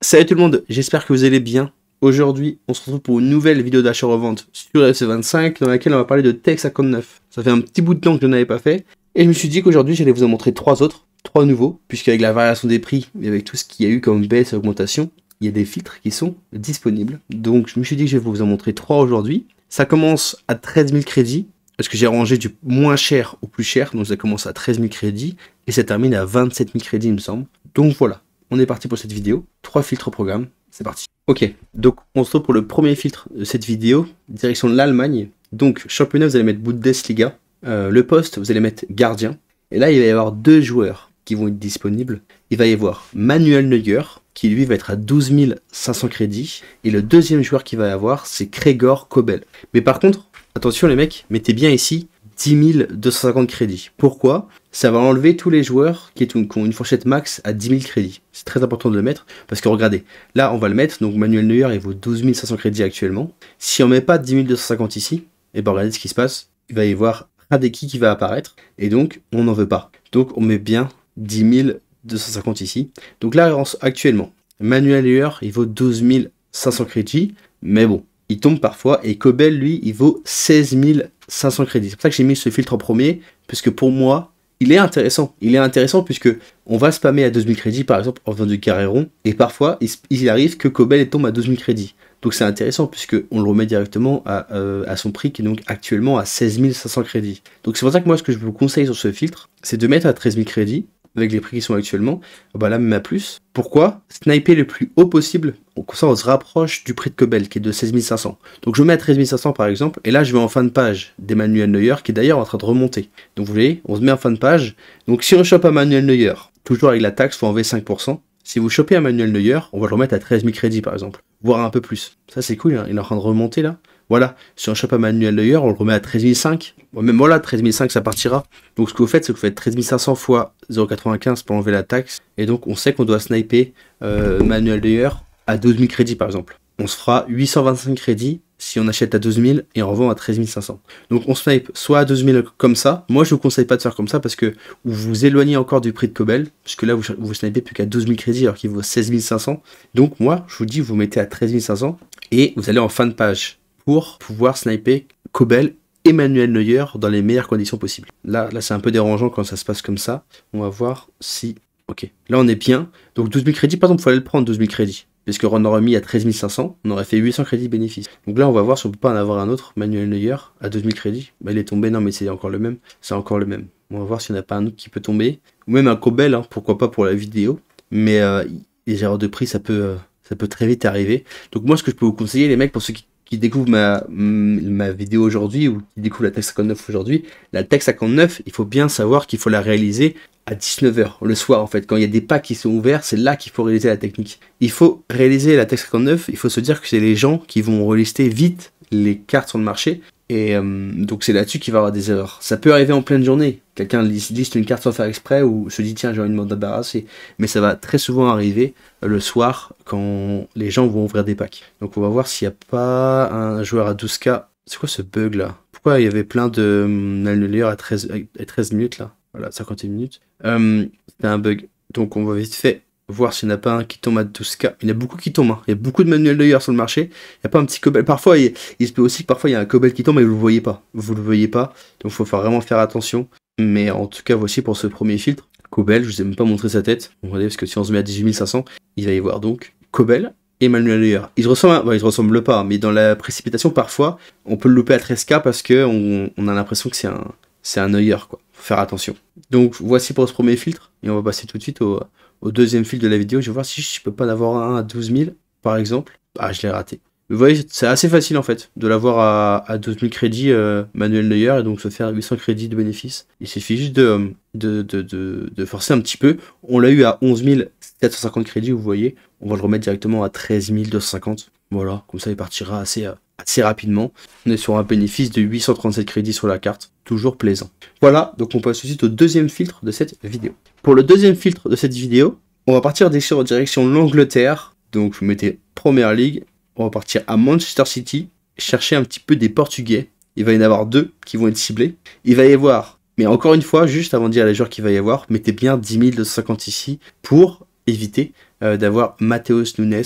Salut tout le monde, j'espère que vous allez bien. Aujourd'hui, on se retrouve pour une nouvelle vidéo d'achat-revente sur FC25 dans laquelle on va parler de Tech59. Ça fait un petit bout de temps que je n'en avais pas fait et je me suis dit qu'aujourd'hui j'allais vous en montrer trois nouveaux, puisqu'avec la variation des prix et avec tout ce qu'il y a eu comme baisse et augmentation, il y a des filtres qui sont disponibles. Donc je me suis dit que je vais vous en montrer 3 aujourd'hui. Ça commence à 13 000 crédits, parce que j'ai rangé du moins cher au plus cher, donc ça commence à 13 000 crédits et ça termine à 27 000 crédits il me semble. Donc voilà. On est parti pour cette vidéo, 3 filtres au programme, c'est parti. Ok, donc on se retrouve pour le premier filtre de cette vidéo, direction de l'Allemagne. Donc championnat, vous allez mettre Bundesliga, le poste, vous allez mettre gardien. Et là, il va y avoir 2 joueurs qui vont être disponibles. Il va y avoir Manuel Neuer, qui lui va être à 12 500 crédits. Et le deuxième joueur qu'il va y avoir, c'est Gregor Kobel. Mais par contre, attention les mecs, mettez bien ici 10 250 crédits. Pourquoi ? Ça va enlever tous les joueurs qui ont une fourchette max à 10 000 crédits. C'est très important de le mettre, parce que regardez, là on va le mettre, donc Manuel Neuer il vaut 12 500 crédits actuellement. Si on met pas 10 250 ici, et ben regardez ce qui se passe, il va y avoir Radeki qui va apparaître, et donc on n'en veut pas. Donc on met bien 10 250 ici. Donc là actuellement, Manuel Neuer il vaut 12 500 crédits, mais bon, il tombe parfois, et Kobel lui il vaut 16 500 crédits. C'est pour ça que j'ai mis ce filtre en premier, puisque pour moi, il est intéressant. Il est intéressant puisque on va spammer à 12 000 crédits, par exemple, en faisant du carré rond, et parfois, il arrive que Kobel tombe à 12 000 crédits. Donc c'est intéressant puisque on le remet directement à son prix qui est donc actuellement à 16 500 crédits. Donc c'est pour ça que moi, ce que je vous conseille sur ce filtre, c'est de mettre à 13 000 crédits, avec les prix qui sont actuellement, bah là même à plus. Pourquoi ? Sniper le plus haut possible, comme ça on se rapproche du prix de Kobel qui est de 16 500. Donc je mets à 13 500 par exemple, et là je vais en fin de page d'Emmanuel Neuer qui est d'ailleurs en train de remonter. Donc vous voyez, on se met en fin de page. Donc si on chope un Manuel Neuer, toujours avec la taxe, faut enlever 5%. Si vous chopez un Manuel Neuer, on va le remettre à 13 000 crédits par exemple, voire un peu plus. Ça c'est cool, hein, il est en train de remonter là. Voilà, si on chope un Manuel Neuer, on le remet à 13 500. Bon, même voilà, 13 500 ça partira. Donc ce que vous faites, c'est que vous faites 13 500 fois 0,95 pour enlever la taxe. Et donc on sait qu'on doit sniper Manuel Neuer à 12 000 crédits par exemple. On se fera 825 crédits si on achète à 12 000 et on revend à 13 500. Donc on snipe soit à 12 000 comme ça. Moi je vous conseille pas de faire comme ça parce que vous vous éloignez encore du prix de Kobel. Puisque là vous snipez plus qu'à 12 000 crédits alors qu'il vaut 16 500. Donc moi je vous dis vous mettez à 13 500 et vous allez en fin de page pour pouvoir sniper Kobel et Manuel Neuer dans les meilleures conditions possibles. Là c'est un peu dérangeant quand ça se passe comme ça. On va voir si... Ok, là on est bien. Donc 12 000 crédits, par exemple, il fallait le prendre 12 000 crédits. Parce qu'on aurait mis à 13 500, on aurait fait 800 crédits de bénéfice. Donc là on va voir si on peut pas en avoir un autre, Manuel Neuer, à 12 000 crédits. Bah il est tombé, non mais c'est encore le même. C'est encore le même. On va voir s'il n'y en a pas un autre qui peut tomber. Ou même un Kobel, hein, pourquoi pas pour la vidéo. Mais les erreurs de prix, ça peut très vite arriver. Donc moi ce que je peux vous conseiller les mecs, pour ceux qui découvrent ma vidéo aujourd'hui ou qui découvrent la Tech 59 aujourd'hui, la Tech 59, il faut bien savoir qu'il faut la réaliser à 19 h le soir en fait. Quand il y a des packs qui sont ouverts, c'est là qu'il faut réaliser la technique. Il faut réaliser la Tech 59, il faut se dire que c'est les gens qui vont relister vite les cartes sur le marché. Et donc c'est là-dessus qu'il va y avoir des erreurs. Ça peut arriver en pleine journée. Quelqu'un liste une carte sans faire exprès ou se dit tiens j'ai envie de m'en débarrasser. Mais ça va très souvent arriver le soir quand les gens vont ouvrir des packs. Donc on va voir s'il n'y a pas un joueur à 12K. C'est quoi ce bug là ? Pourquoi il y avait plein de Neuer à 13 minutes là ? Voilà, 51 minutes. C'était un bug. Donc on va vite fait voir s'il n'y en a pas un qui tombe à 12K. Il y en a beaucoup qui tombent. Hein. Il y a beaucoup de Manuel Neuer sur le marché. Il n'y a pas un petit Kobel. Parfois, il se peut aussi que parfois il y a un Kobel qui tombe et vous le voyez pas. Vous le voyez pas. Donc il faut vraiment faire attention. Mais en tout cas, voici pour ce premier filtre. Kobel, je vous ai même pas montré sa tête. Regardez, parce que si on se met à 18 500, il va y voir donc Kobel et Manuel Neuer. Ils se ressemblent pas, mais dans la précipitation, parfois, on peut le louper à 13K parce que on a l'impression que c'est un Neuer, quoi. Faut faire attention. Donc voici pour ce premier filtre. Et on va passer tout de suite au deuxième filtre de la vidéo. Je vais voir si je peux pas en avoir un à 12 000, par exemple. Ah, je l'ai raté. Vous voyez, c'est assez facile en fait de l'avoir à 12 000 crédits Manuel Neuer et donc se faire 800 crédits de bénéfice. Il suffit juste de forcer un petit peu. On l'a eu à 11 450 crédits, vous voyez. On va le remettre directement à 13 250. Voilà, comme ça il partira assez rapidement. On est sur un bénéfice de 837 crédits sur la carte. Toujours plaisant. Voilà, donc on passe tout de suite au deuxième filtre de cette vidéo. Pour le deuxième filtre de cette vidéo, on va partir en direction l'Angleterre. Donc vous mettez Première Ligue. On va partir à Manchester City, chercher un petit peu des Portugais. Il va y en avoir 2 qui vont être ciblés. Il va y avoir, mais encore une fois, juste avant de dire les joueurs qu'il va y avoir, mettez bien 10 250 ici pour éviter d'avoir Matheus Nunes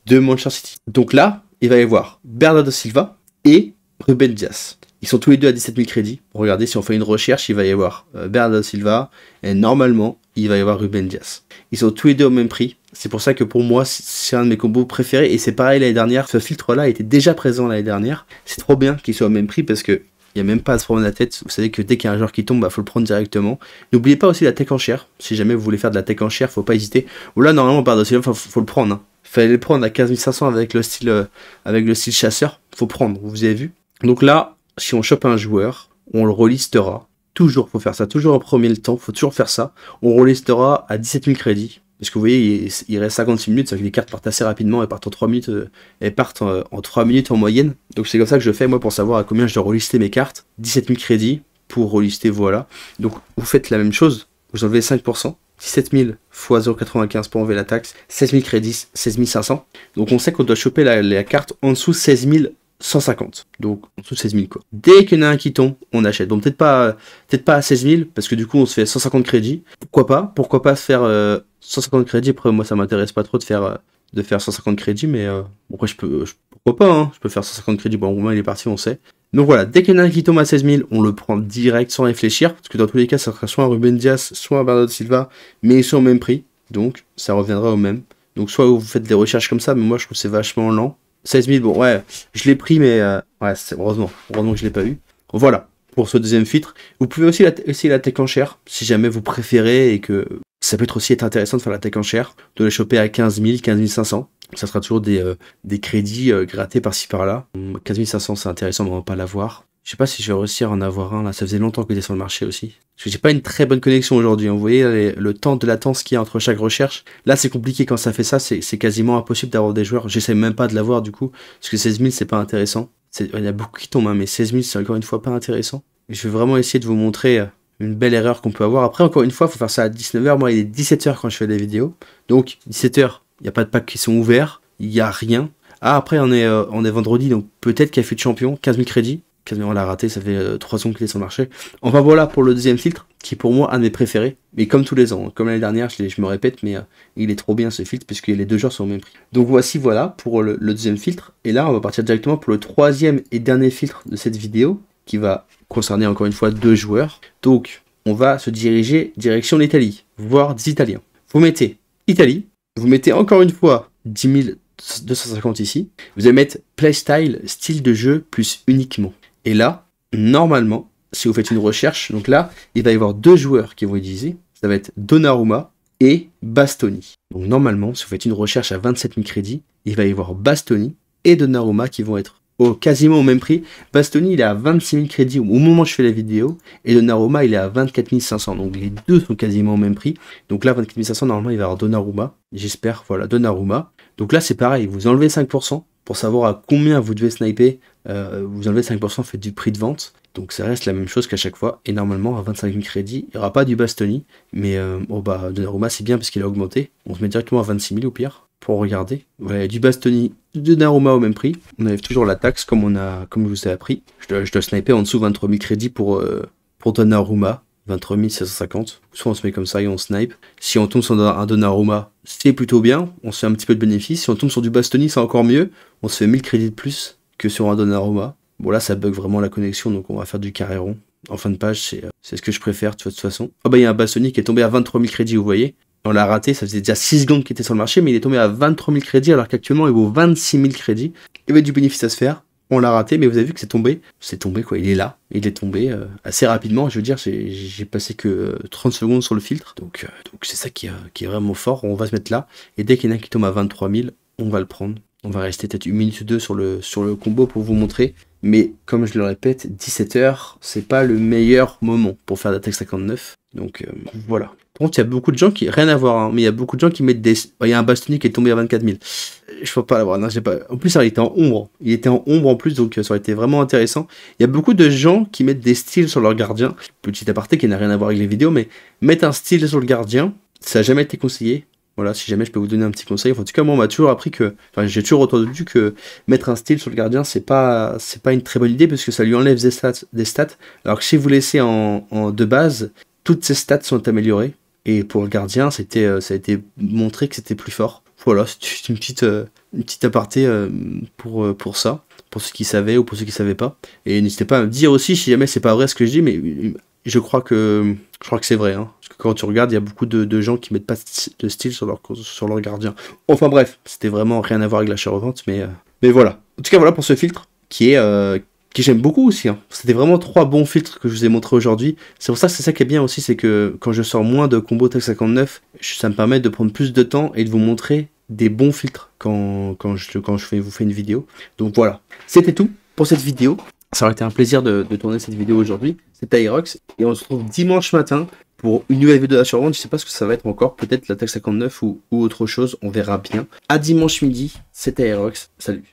de Manchester City. Donc là, il va y avoir Bernardo Silva et Ruben Dias. Ils sont tous les deux à 17 000 crédits. Regardez, si on fait une recherche, il va y avoir Bernardo Silva et normalement, il va y avoir Ruben Dias. Ils sont tous les deux au même prix. C'est pour ça que pour moi, c'est un de mes combos préférés. Et c'est pareil l'année dernière. Ce filtre-là était déjà présent l'année dernière. C'est trop bien qu'ils soient au même prix parce que il n'y a même pas à se prendre la tête. Vous savez que dès qu'il y a un joueur qui tombe, bah, faut le prendre directement. N'oubliez pas aussi la tech en chair. Si jamais vous voulez faire de la tech en chair, faut pas hésiter. Ou là, normalement, Bernardo Silva, faut le prendre. Hein. Fallait le prendre à 15 500 avec le style chasseur. Faut prendre, vous avez vu. Donc là, si on chope un joueur, on le relistera. Toujours, faut faire ça. Toujours en premier temps, faut toujours faire ça. On relistera à 17 000 crédits. Parce que vous voyez, il reste 56 minutes, ça fait que les cartes partent assez rapidement, elles partent en 3 minutes, en 3 minutes en moyenne. Donc c'est comme ça que je fais, moi, pour savoir à combien je dois relister mes cartes. 17 000 crédits pour relister, voilà. Donc vous faites la même chose, vous enlevez 5%. 17 000 x 0,95 pour enlever la taxe, 16 000 crédits, 16 500. Donc on sait qu'on doit choper la carte en dessous 16 150. Donc en dessous de 16 000 quoi. Dès qu'il y en a un qui tombe, on achète. Donc peut-être pas à 16 000 parce que du coup on se fait 150 crédits. Pourquoi pas se faire 150 crédits. Après moi ça m'intéresse pas trop de faire 150 crédits, mais pourquoi pas hein. Je peux faire 150 crédits. Bon au moins il est parti, on sait. Donc voilà, dès qu'il y en a un qui tombe à 16 000, on le prend direct sans réfléchir, parce que dans tous les cas, ça sera soit un Ruben Dias, soit un Bernardo Silva, mais ils sont au même prix, donc ça reviendra au même. Donc soit vous faites des recherches comme ça, mais moi je trouve que c'est vachement lent. 16 000, bon ouais, je l'ai pris, mais ouais, heureusement que je l'ai pas eu. Voilà, pour ce deuxième filtre. Vous pouvez aussi essayer la tech en chair, si jamais vous préférez, et que ça peut aussi être intéressant de faire la tech en chair, de les choper à 15 000, 15 500. Ça sera toujours des crédits grattés par-ci par-là. 15 500 c'est intéressant, mais on va pas l'avoir. Je sais pas si je vais réussir à en avoir un là, ça faisait longtemps qu'il était sur le marché aussi. Parce que j'ai pas une très bonne connexion aujourd'hui, hein. Vous voyez le temps de latence qu'il y a entre chaque recherche. Là c'est compliqué quand ça fait ça, c'est quasiment impossible d'avoir des joueurs. J'essaie même pas de l'avoir du coup, parce que 16 000 c'est pas intéressant. Il y a beaucoup qui tombent, hein, mais 16 000 c'est encore une fois pas intéressant. Et je vais vraiment essayer de vous montrer une belle erreur qu'on peut avoir. Après encore une fois, faut faire ça à 19 h. Moi il est 17 h quand je fais des vidéos. Donc 17 h. Il n'y a pas de packs qui sont ouverts, il n'y a rien. Ah, après, on est vendredi, donc peut-être qu'il y a fait de champion, 15 000 crédits. 15 000, on l'a raté, ça fait 3 secondes qu'il est sur le marché. Enfin voilà pour le deuxième filtre, qui est pour moi un de mes préférés. Mais comme tous les ans, comme l'année dernière, je me répète, mais il est trop bien ce filtre, puisque les deux joueurs sont au même prix. Donc voilà pour le deuxième filtre. Et là, on va partir directement pour le troisième et dernier filtre de cette vidéo, qui va concerner encore une fois 2 joueurs. Donc, on va se diriger direction l'Italie, voire des Italiens. Vous mettez Italie. Vous mettez encore une fois 10 250 ici. Vous allez mettre Playstyle, style de jeu, plus uniquement. Et là, normalement, si vous faites une recherche, donc là, il va y avoir 2 joueurs qui vont utiliser. Ça va être Donnarumma et Bastoni. Donc normalement, si vous faites une recherche à 27 000 crédits, il va y avoir Bastoni et Donnarumma qui vont être quasiment au même prix. Bastoni, il est à 26 000 crédits au moment où je fais la vidéo, et Donnarumma, il est à 24 500. Donc les deux sont quasiment au même prix. Donc là, 24 500, normalement, il va y avoir Donnarumma. J'espère, voilà, Donnarumma. Donc là, c'est pareil, vous enlevez 5% pour savoir à combien vous devez sniper. Vous enlevez 5%, faites du prix de vente. Donc ça reste la même chose qu'à chaque fois. Et normalement, à 25 000 crédits, il n'y aura pas du Bastoni. Mais Donnarumma, c'est bien parce qu'il a augmenté. On se met directement à 26 000 au pire. Pour regarder, voilà, du Bastoni, du Donnarumma au même prix. On enlève toujours la taxe comme je vous ai appris. Je dois sniper en dessous 23 000 crédits pour Donnarumma, 23 750. Soit on se met comme ça et on snipe. Si on tombe sur un Donnarumma, c'est plutôt bien, on se fait un petit peu de bénéfice. Si on tombe sur du Bastoni, c'est encore mieux. On se fait 1000 crédits de plus que sur un Donnarumma. Bon là, ça bug vraiment la connexion, donc on va faire du carré rond. En fin de page, c'est ce que je préfère de toute façon. Ah bah il y a un Bastoni qui est tombé à 23 000 crédits, vous voyez. On l'a raté, ça faisait déjà 6 secondes qu'il était sur le marché, mais il est tombé à 23 000 crédits, alors qu'actuellement il vaut 26 000 crédits. Il y avait du bénéfice à se faire, on l'a raté, mais vous avez vu que c'est tombé. C'est tombé quoi, il est là, il est tombé assez rapidement, je veux dire, j'ai passé que 30 secondes sur le filtre, donc c'est ça qui est vraiment fort, on va se mettre là, et dès qu'il y en a qui tombe à 23 000, on va le prendre. On va rester peut-être 1 minute ou 2 sur le combo pour vous montrer. Mais comme je le répète, 17 h, c'est pas le meilleur moment pour faire la Tech 59. Donc voilà. Par contre, il y a beaucoup de gens qui... Rien à voir, hein, mais il y a beaucoup de gens qui mettent des... Il y a un Bastoni qui est tombé à 24 000. Je peux pas l'avoir. Non, j'ai pas... En plus, il était en ombre. Il était en ombre en plus, donc ça aurait été vraiment intéressant. Il y a beaucoup de gens qui mettent des styles sur leur gardien. Petit aparté qui n'a rien à voir avec les vidéos, mais mettre un style sur le gardien, ça n'a jamais été conseillé. Voilà, si jamais je peux vous donner un petit conseil. En tout cas, moi, on m'a toujours appris que... Enfin, j'ai toujours entendu que mettre un style sur le gardien, c'est pas une très bonne idée parce que ça lui enlève des stats. Alors que si vous laissez en de base, toutes ces stats sont améliorées. Et pour le gardien, ça a été montré que c'était plus fort. Voilà, c'est juste une petite aparté pour ça, pour ceux qui savaient ou pour ceux qui savaient pas. Et n'hésitez pas à me dire aussi si jamais c'est pas vrai ce que je dis, mais je crois que c'est vrai. Hein. Parce que quand tu regardes, il y a beaucoup de gens qui mettent pas de style sur leur gardien. Enfin bref, c'était vraiment rien à voir avec l'achat-revente, mais voilà. En tout cas, voilà pour ce filtre qui j'aime beaucoup aussi. Hein. C'était vraiment 3 bons filtres que je vous ai montré aujourd'hui. C'est pour ça que c'est ça qui est bien aussi, c'est que quand je sors moins de combo Tech 59, ça me permet de prendre plus de temps et de vous montrer des bons filtres quand je vous fais une vidéo. Donc voilà, c'était tout pour cette vidéo. Ça aurait été un plaisir de tourner cette vidéo aujourd'hui. C'était Aerox et on se retrouve dimanche matin pour une nouvelle vidéo d'achat-revente. Je sais pas ce que ça va être encore, peut-être la Tech 59 ou autre chose, on verra bien. À dimanche midi, c'était Aerox. Salut.